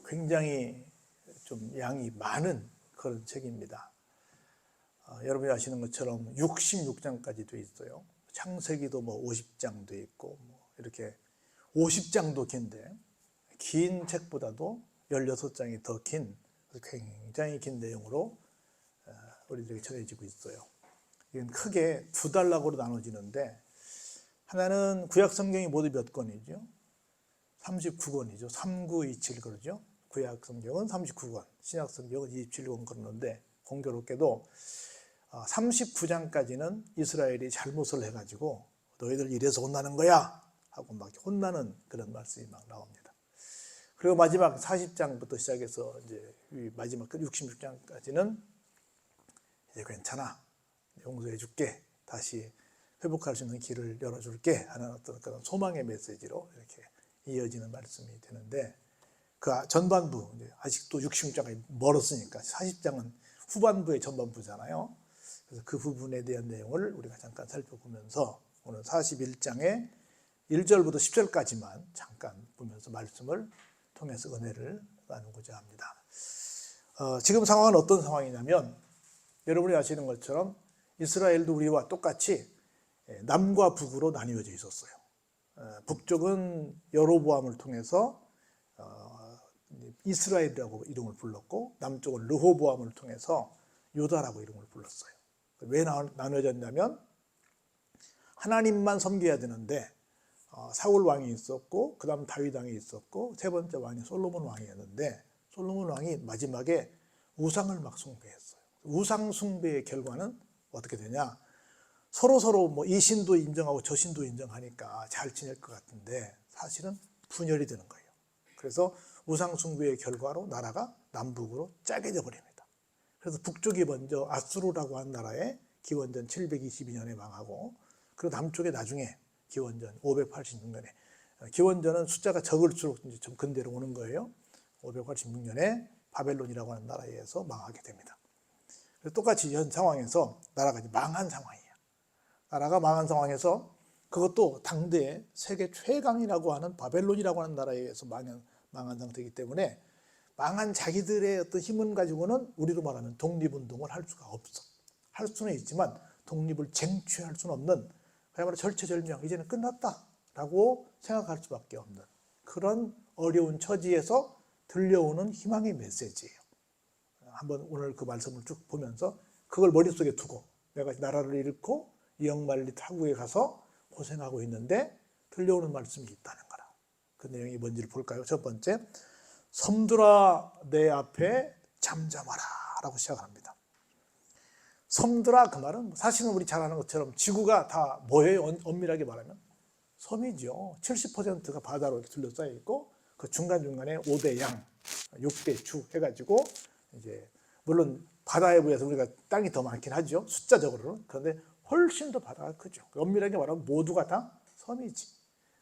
굉장히 좀 양이 많은 그런 책입니다. 여러분이 아시는 것처럼 66장까지 돼 있어요. 창세기도 뭐 50장 돼 있고 이렇게 50장도 긴데 긴 책보다도 16장이 더 긴 굉장히 긴 내용으로 우리들에게 전해지고 있어요. 이건 크게 두 단락으로 나눠지는데 하나는 구약 성경이 모두 몇 권이죠? 39권이죠. 3927 그러죠. 구약 성경은 39권, 신약 성경은 27권 그러는데 공교롭게도 39장까지는 이스라엘이 잘못을 해가지고 너희들 이래서 혼나는 거야 하고 막 혼나는 그런 말씀이 막 나옵니다. 그리고 마지막 40장부터 시작해서 이제 마지막 66장까지는 이제 괜찮아, 용서해 줄게, 다시 회복할 수 있는 길을 열어줄게 하는 어떤 그런 소망의 메시지로 이렇게 이어지는 말씀이 되는데 그 전반부, 아직도 66장이 멀었으니까 40장은 후반부의 전반부잖아요. 그래서 그 부분에 대한 내용을 우리가 잠깐 살펴보면서 오늘 41장의 1절부터 10절까지만 잠깐 보면서 말씀을 통해서 은혜를 나누고자 합니다. 지금 상황은 어떤 상황이냐면 여러분이 아시는 것처럼 이스라엘도 우리와 똑같이 남과 북으로 나뉘어져 있었어요. 북쪽은 여로보암을 통해서 이스라엘이라고 이름을 불렀고 남쪽은 르호보암을 통해서 유다라고 이름을 불렀어요. 왜 나눠졌냐면 하나님만 섬겨야 되는데 사울 왕이 있었고 그 다음 다윗 왕이 있었고 세 번째 왕이 솔로몬 왕이었는데 솔로몬 왕이 마지막에 우상을 막 숭배했어요. 우상 숭배의 결과는 어떻게 되냐, 서로 뭐 이 신도 인정하고 저 신도 인정하니까 잘 지낼 것 같은데 사실은 분열이 되는 거예요. 그래서 우상 숭배의 결과로 나라가 남북으로 짜게져 버립니다. 그래서 북쪽이 먼저 아수르라고 한 나라에 기원전 722년에 망하고 그리고 남쪽에 나중에 기원전 586년에 기원전은 숫자가 적을수록 이제 좀 근대로 오는 거예요. 586년에 바벨론이라고 하는 나라에 의해서 망하게 됩니다. 그래서 똑같이 현 상황에서 나라가 이제 망한 상황이에요. 나라가 망한 상황에서 그것도 당대의 세계 최강이라고 하는 바벨론이라고 하는 나라에 의해서 망한 상태이기 때문에 망한 자기들의 어떤 힘을 가지고는 우리로 말하면 독립운동을 할 수가 없어. 할 수는 있지만 독립을 쟁취할 수는 없는, 그야말로 절체절명, 이제는 끝났다라고 생각할 수밖에 없는 그런 어려운 처지에서 들려오는 희망의 메시지예요. 한번 오늘 그 말씀을 쭉 보면서 그걸 머릿속에 두고 내가 나라를 잃고 이역만리 타국에 가서 고생하고 있는데 들려오는 말씀이 있다는 거라. 그 내용이 뭔지를 볼까요? 첫 번째, 섬들아 내 앞에 잠잠하라 라고 시작합니다. 섬들아, 그 말은 사실은 우리 잘 아는 것처럼 지구가 다 뭐예요? 엄밀하게 말하면 섬이죠. 70%가 바다로 둘러싸여 있고 그 중간중간에 5대 양, 6대 주 해가지고 이제 물론 바다에 비해서 우리가 땅이 더 많긴 하죠. 숫자적으로는. 그런데 훨씬 더 바다가 크죠. 엄밀하게 말하면 모두가 다 섬이지.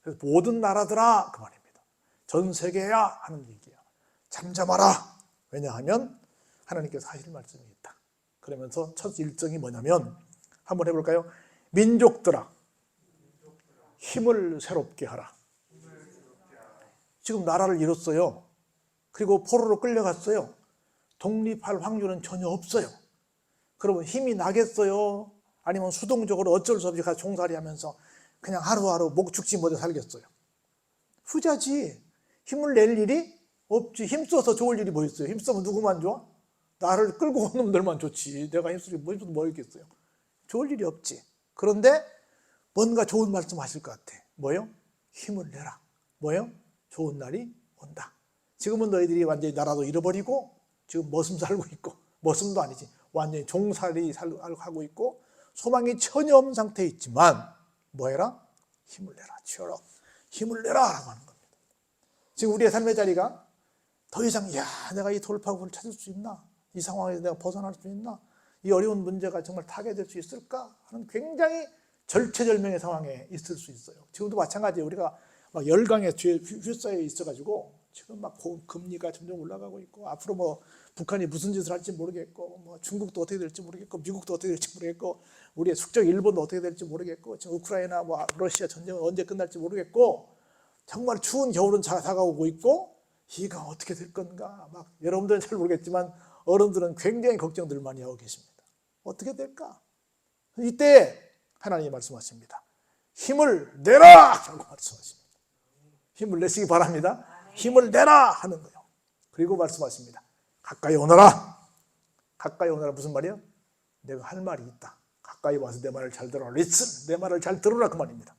그래서 모든 나라들아 그 말입니다. 전 세계야 하는 얘기야. 잠잠하라. 왜냐하면 하나님께서 하실 말씀이 있다. 그러면서 첫 일정이 뭐냐면 한번 해볼까요? 민족들아 힘을 새롭게 하라. 지금 나라를 잃었어요. 그리고 포로로 끌려갔어요. 독립할 확률은 전혀 없어요. 그러면 힘이 나겠어요? 아니면 수동적으로 어쩔 수 없이 가서 종살이 하면서 그냥 하루하루 목 죽지 못해 살겠어요? 후자지. 힘을 낼 일이 없지. 힘써서 좋을 일이 뭐 있어요? 힘쓰면 누구만 좋아? 나를 끌고 온 놈들만 좋지. 내가 힘쓰기 뭐 있겠어요? 좋을 일이 없지. 그런데 뭔가 좋은 말씀 하실 것 같아. 뭐요? 힘을 내라. 뭐요? 좋은 날이 온다. 지금은 너희들이 완전히 나라도 잃어버리고 지금 머슴 살고 있고, 머슴도 아니지, 완전히 종살이 하고 있고 소망이 전혀 없는 상태에 있지만 뭐 해라? 힘을 내라. 치어라. 힘을 내라 라고 하는 겁니다. 지금 우리의 삶의 자리가 더 이상 내가 이 돌파구를 찾을 수 있나? 이 상황에서 내가 벗어날 수 있나? 이 어려운 문제가 정말 타개될 수 있을까? 하는 굉장히 절체절명의 상황에 있을 수 있어요. 지금도 마찬가지예요. 우리가 막 열강에 뒤에 휩싸여 있어가지고 지금 막 금리가 점점 올라가고 있고 앞으로 뭐 북한이 무슨 짓을 할지 모르겠고 뭐 중국도 어떻게 될지 모르겠고 미국도 어떻게 될지 모르겠고 우리의 숙적 일본도 어떻게 될지 모르겠고 지금 우크라이나 뭐 러시아 전쟁은 언제 끝날지 모르겠고 정말 추운 겨울은 다가오고 있고 이가 어떻게 될 건가? 막 여러분들은 잘 모르겠지만 어른들은 굉장히 걱정들 많이 하고 계십니다. 어떻게 될까? 이때 하나님이 말씀하십니다. 힘을 내라! 라고 말씀하십니다. 힘을 내시기 바랍니다. 힘을 내라! 하는 거예요. 그리고 말씀하십니다. 가까이 오너라. 가까이 오너라 무슨 말이에요? 내가 할 말이 있다. 가까이 와서 내 말을 잘 들어라. 리슨, 내 말을 잘 들으라 그 말입니다.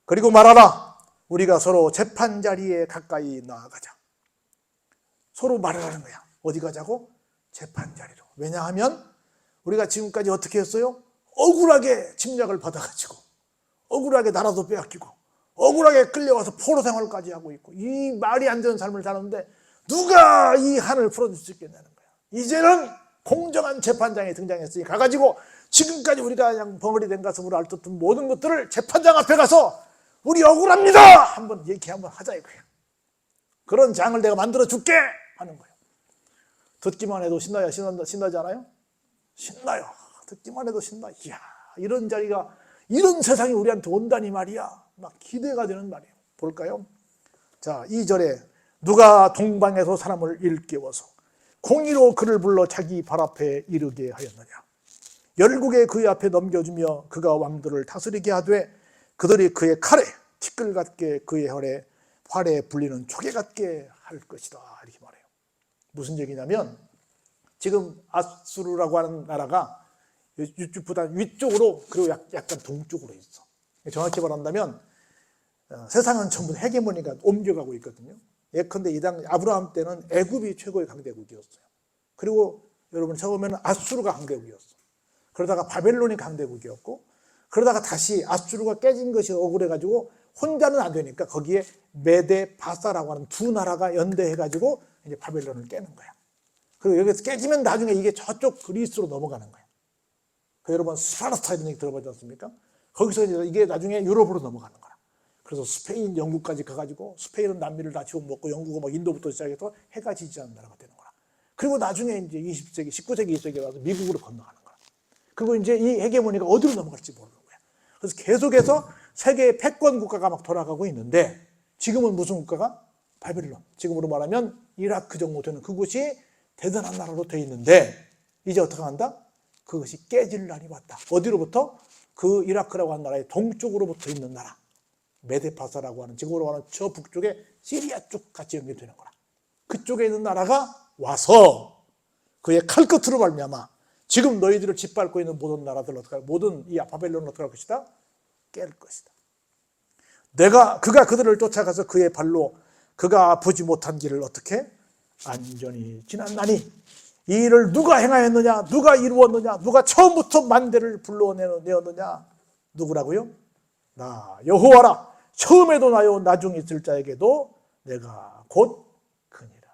그리고 말하라. 우리가 서로 재판 자리에 가까이 나아가자. 서로 말을 하는 거야. 어디 가자고? 재판 자리로. 왜냐하면 우리가 지금까지 어떻게 했어요? 억울하게 침략을 받아가지고 억울하게 나라도 빼앗기고 억울하게 끌려와서 포로 생활까지 하고 있고 이 말이 안 되는 삶을 사는데 누가 이 한을 풀어줄 수 있겠냐는 거야. 이제는 공정한 재판장이 등장했으니 가가지고 지금까지 우리가 그냥 벙어리 된 가슴으로 앓던 모든 것들을 재판장 앞에 가서 우리 억울합니다! 한번 얘기 한번 하자 이거야. 그런 장을 내가 만들어 줄게! 하는 거예요. 듣기만 해도 신나요? 신나지 않아요? 신나요. 듣기만 해도 신나. 이야, 이런 자리가, 이런 세상이 우리한테 온다니 말이야. 막 기대가 되는 말이에요. 볼까요? 자, 2절에 누가 동방에서 사람을 일깨워서 공의로 그를 불러 자기 발 앞에 이르게 하였느냐. 열국에 그의 앞에 넘겨주며 그가 왕들을 다스리게 하되 그들이 그의 칼에 티끌 같게 그의 활에 불리는 조개 같게 할 것이다. 이렇게 말해요. 무슨 얘기냐면 지금 아수르라고 하는 나라가 이쪽보다 위쪽으로 그리고 약간 동쪽으로 있어. 정확히 말한다면 세상은 전부 헤게모니가 옮겨가고 있거든요. 예컨대 이 당 아브라함 때는 애굽이 최고의 강대국이었어요. 그리고 여러분 처음에는 아수르가 강대국이었어. 그러다가 바벨론이 강대국이었고 그러다가 다시 아수르가 깨진 것이 억울해가지고 혼자는 안 되니까 거기에 메데 바사라고 하는 두 나라가 연대해가지고 이제 바벨론을 깨는 거야. 그리고 여기서 깨지면 나중에 이게 저쪽 그리스로 넘어가는 거야. 그 여러분 스파르타 이런 얘기 들어보지 않습니까? 거기서 이게 나중에 유럽으로 넘어가는 거야. 그래서 스페인, 영국까지 가가지고 스페인은 남미를 다 지워먹고 영국은 막 인도부터 시작해서 해가 지지 않는 나라가 되는 거야. 그리고 나중에 이제 20세기, 19세기, 20세기에 와서 미국으로 건너가는 거야. 그리고 이제 이 헤게모니가 어디로 넘어갈지 모르는 거야. 그래서 계속해서 세계의 패권 국가가 막 돌아가고 있는데 지금은 무슨 국가가? 바벨론. 지금으로 말하면 이라크 정도 되는 그곳이 대단한 나라로 되어 있는데 이제 어떻게 한다? 그것이 깨질 날이 왔다. 어디로부터? 그 이라크라고 하는 나라의 동쪽으로부터 있는 나라. 메데파사라고 하는 지금으로 말하는 저 북쪽에 시리아 쪽 같이 연결되는 거라. 그쪽에 있는 나라가 와서 그의 칼끝으로 말미암아 지금 너희들을 짓밟고 있는 모든 나라들 어떻게 할 모든 이 바벨론을 어떻게 할 것이다? 깰 것이다. 그가 그들을 쫓아가서 그의 발로 그가 보지 못한 길을 어떻게? 안전히 지났나니 이 일을 누가 행하였느냐? 누가 이루었느냐? 누가 처음부터 만대를 불러내었느냐? 누구라고요? 나 여호와라. 처음에도 나요 나중에 있을 자에게도 내가 곧 그니라.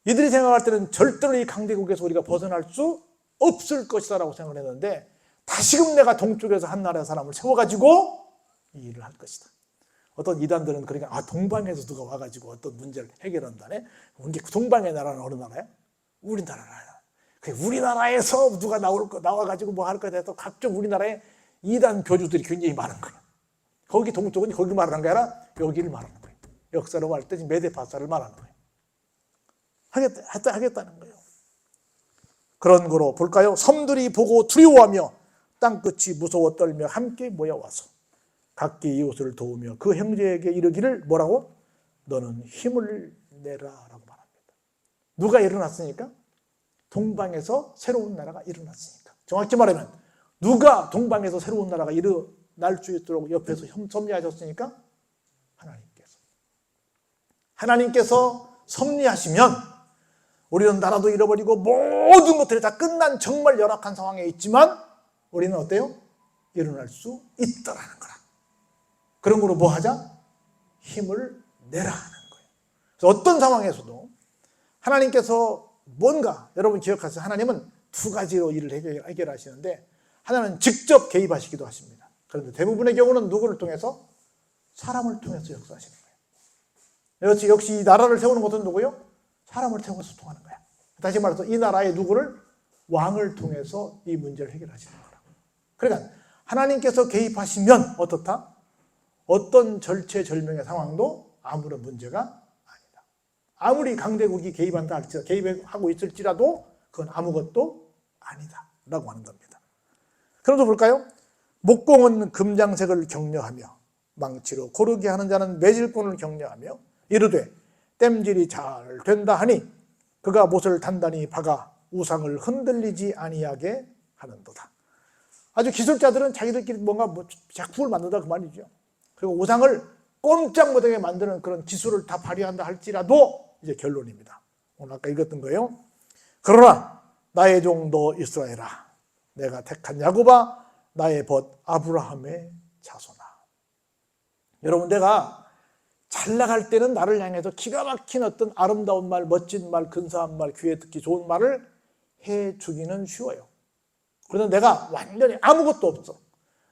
이들이 생각할 때는 절대로 이 강대국에서 우리가 벗어날 수 없을 것이다 라고 생각을 했는데 다시금 내가 동쪽에서 한 나라의 사람을 세워가지고 이 일을 할 것이다. 어떤 이단들은 그러니까 동방에서 누가 와가지고 어떤 문제를 해결한다네. 동방의 나라는 어느 나라야? 우리나라야. 우리나라에서 누가 나와가지고 뭐 할 거에 해서 각종 우리나라의 이단 교주들이 굉장히 많은 거예요. 거기 동쪽은 거기 말하는 게 아니라 여기를 말하는 거예요. 역사로 말 때 메데파사를 말하는 거예요. 하겠다는 거예요. 그런 거로 볼까요? 섬들이 보고 두려워하며 땅끝이 무서워 떨며 함께 모여와서 각기 이웃을 도우며 그 형제에게 이르기를 뭐라고? 너는 힘을 내라 라고 말합니다. 누가 일어났으니까? 동방에서 새로운 나라가 일어났으니까. 정확히 말하면 누가 동방에서 새로운 나라가 일어날 수 있도록 옆에서 섭리하셨으니까? 하나님께서 섭리하시면 우리는 나라도 잃어버리고 모든 것들이 다 끝난 정말 열악한 상황에 있지만 우리는 어때요? 일어날 수 있다라는 거라. 그런 거로 뭐 하자? 힘을 내라 하는 거예요. 그래서 어떤 상황에서도 하나님께서 뭔가 여러분 기억하세요. 하나님은 두 가지로 일을 해결하시는데 하나는 직접 개입하시기도 하십니다. 그런데 대부분의 경우는 누구를 통해서? 사람을 통해서 역사하시는 거예요. 역시 이 나라를 세우는 것은 누구요? 사람을 통해서 통하는 거야. 다시 말해서 이 나라의 누구를? 왕을 통해서 이 문제를 해결하시는 거라. 그러니까 하나님께서 개입하시면 어떻다? 어떤 절체절명의 상황도 아무런 문제가 아니다. 아무리 강대국이 개입한다 할지라도, 개입하고 있을지라도 그건 아무것도 아니다 라고 하는 겁니다. 그럼 볼까요? 목공은 금장색을 격려하며 망치로 고르게 하는 자는 매질꾼을 격려하며 이르되 땜질이 잘 된다 하니 그가 못을 단단히 박아 우상을 흔들리지 아니하게 하는도다. 아주 기술자들은 자기들끼리 뭔가 작품을 만든다 그 말이죠. 그리고 우상을 꼼짝 못하게 만드는 그런 기술을 다 발휘한다 할지라도 이제 결론입니다. 오늘 아까 읽었던 거예요. 그러나 나의 종 너 이스라엘아, 내가 택한 야곱아, 나의 벗 아브라함의 자손아. 여러분, 내가 잘 나갈 때는 나를 향해서 기가 막힌 어떤 아름다운 말, 멋진 말, 근사한 말, 귀에 듣기 좋은 말을 해주기는 쉬워요. 그런데 내가 완전히 아무것도 없어.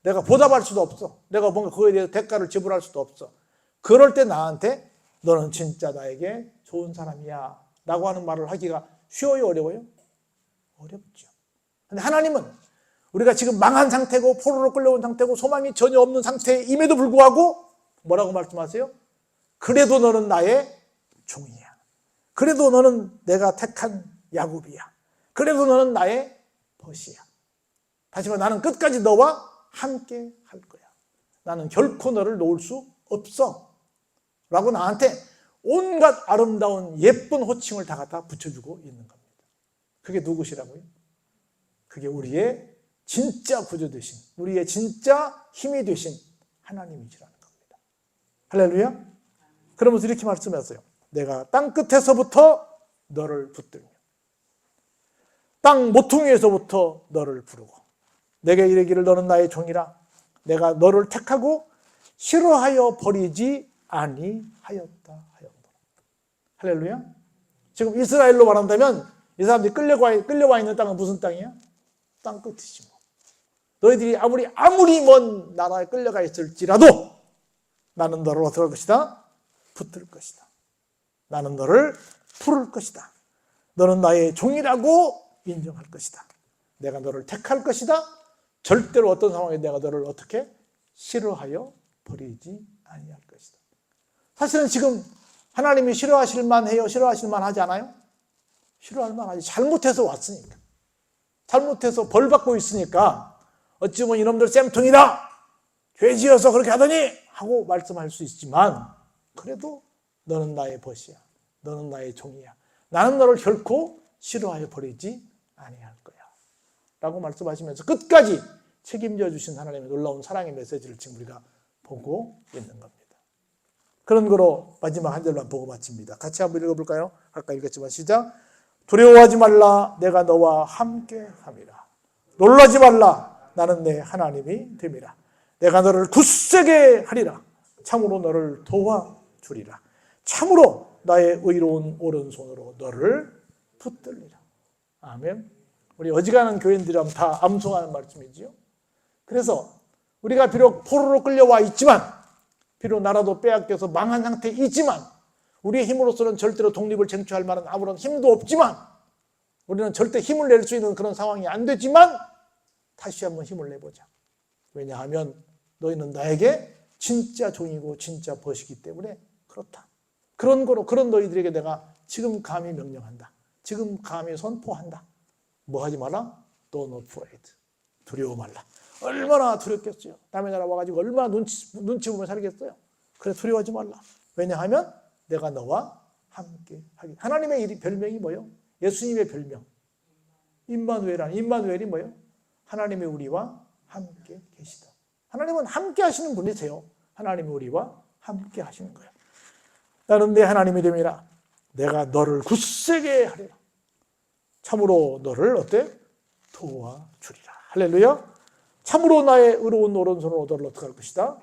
내가 보답할 수도 없어. 내가 뭔가 그거에 대해서 대가를 지불할 수도 없어. 그럴 때 나한테 너는 진짜 나에게 좋은 사람이야 라고 하는 말을 하기가 쉬워요, 어려워요? 어렵죠. 근데 하나님은 우리가 지금 망한 상태고 포로로 끌려온 상태고 소망이 전혀 없는 상태임에도 불구하고 뭐라고 말씀하세요? 그래도 너는 나의 종이야. 그래도 너는 내가 택한 야곱이야. 그래도 너는 나의 벗이야. 다시 말해 나는 끝까지 너와 함께 할 거야. 나는 결코 너를 놓을 수 없어 라고 나한테 온갖 아름다운 예쁜 호칭을 다 갖다 붙여주고 있는 겁니다. 그게 누구시라고요? 그게 우리의 진짜 구주 되신, 우리의 진짜 힘이 되신 하나님이시라는 겁니다. 할렐루야. 그러면서 이렇게 말씀하세요. 내가 땅 끝에서부터 너를 붙들며 땅 모퉁이에서부터 너를 부르고 내게 이르기를 너는 나의 종이라. 내가 너를 택하고 싫어하여 버리지 아니하였다 하였노라. 할렐루야. 지금 이스라엘로 말한다면 이 사람들이 끌려와 있는 땅은 무슨 땅이야? 땅 끝이지 뭐. 너희들이 아무리 먼 나라에 끌려가 있을지라도 나는 너를 어떻게 할 것이다? 붙들 것이다. 나는 너를 부를 것이다. 너는 나의 종이라고 인정할 것이다. 내가 너를 택할 것이다. 절대로 어떤 상황에 내가 너를 어떻게 싫어하여 버리지 아니할 것이다. 사실은 지금 하나님이 싫어하실 만해요? 싫어하실 만하지 않아요? 싫어할 만하지. 잘못해서 왔으니까. 잘못해서 벌 받고 있으니까 어찌 보면 이놈들 쌤통이다. 죄 지어서 그렇게 하더니 하고 말씀할 수 있지만 그래도 너는 나의 벗이야. 너는 나의 종이야. 나는 너를 결코 싫어하여 버리지 아니할 거야 라고 말씀하시면서 끝까지 책임져 주신 하나님의 놀라운 사랑의 메시지를 지금 우리가 보고 있는 겁니다. 그런 거로 마지막 한 절만 보고 마칩니다. 같이 한번 읽어볼까요? 아까 읽었지만 시작. 두려워하지 말라. 내가 너와 함께 함이라. 놀라지 말라. 나는 내 하나님이 됨이라. 내가 너를 굳세게 하리라. 참으로 너를 도와주리라. 참으로 나의 의로운 오른손으로 너를 붙들리라. 아멘. 우리 어지간한 교인들이라면 다 암송하는 말씀이지요. 그래서 우리가 비록 포로로 끌려와 있지만, 비록 나라도 빼앗겨서 망한 상태이지만, 우리의 힘으로서는 절대로 독립을 쟁취할 만한 아무런 힘도 없지만, 우리는 절대 힘을 낼 수 있는 그런 상황이 안 되지만 다시 한번 힘을 내보자. 왜냐하면 너희는 나에게 진짜 종이고 진짜 벗이기 때문에 그렇다. 그런 거로, 그런 너희들에게 내가 지금 감히 명령한다. 지금 감히 선포한다. 뭐 하지 마라? Don't afraid. 두려워 말라. 얼마나 두렵겠어요. 남의 나라 와가지고 얼마나 눈치 보면 살겠어요. 그래, 두려워하지 말라. 왜냐하면 내가 너와 함께 하기. 하나님의 별명이 뭐예요? 예수님의 별명 임마누엘이라는. 임마누엘이 뭐예요? 하나님의 우리와 함께 계시다. 하나님은 함께 하시는 분이세요. 하나님이 우리와 함께 하시는 거예요. 나는 내 하나님이 됨이라. 내가 너를 굳세게 하리라. 참으로 너를 어때? 도와주리라. 할렐루야. 참으로 나의 의로운 오른손으로 너를 어떻게 할 것이다?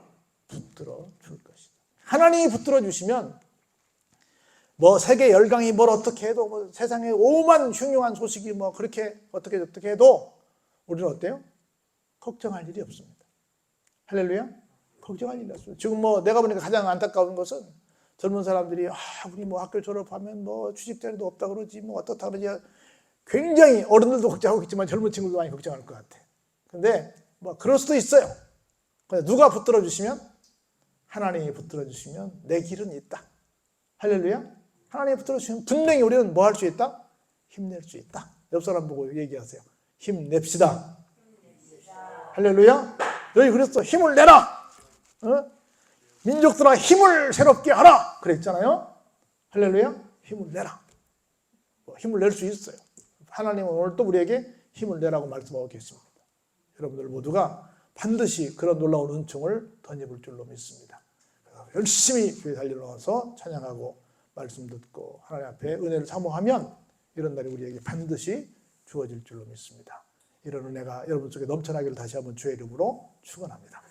붙들어 줄 것이다. 하나님이 붙들어 주시면 뭐 세계 열강이 뭘 어떻게 해도 뭐 세상에 오만 흉흉한 소식이 뭐 그렇게 어떻게 해도 우리는 어때요? 걱정할 일이 없습니다. 할렐루야. 걱정할 일이 없어요. 지금 뭐 내가 보니까 가장 안타까운 것은 젊은 사람들이 우리 뭐 학교 졸업하면 뭐 취직 자리도 없다 그러지 뭐 어떻다 그러지. 굉장히 어른들도 걱정하고 있지만 젊은 친구도 많이 걱정할 것 같아. 근데 뭐 그럴 수도 있어요. 누가 붙들어 주시면 하나님이 붙들어 주시면 내 길은 있다. 할렐루야. 하나님이 붙들어 주시면 분명히 우리는 뭐 할 수 있다? 힘낼 수 있다. 옆 사람 보고 얘기하세요. 힘냅시다. 할렐루야. 너희 그랬어. 힘을 내라. 민족들아 힘을 새롭게 하라. 그랬잖아요. 할렐루야. 힘을 내라. 힘을 낼 수 있어요. 하나님은 오늘 또 우리에게 힘을 내라고 말씀하고 계십니다. 여러분들 모두가 반드시 그런 놀라운 은총을 덧입을 줄로 믿습니다. 열심히 교회 달려나와서 찬양하고 말씀 듣고 하나님 앞에 은혜를 사모하면 이런 날이 우리에게 반드시 주어질 줄로 믿습니다. 이런 은혜가 여러분 속에 넘쳐나기를 다시 한번 주의 이름으로 축원합니다.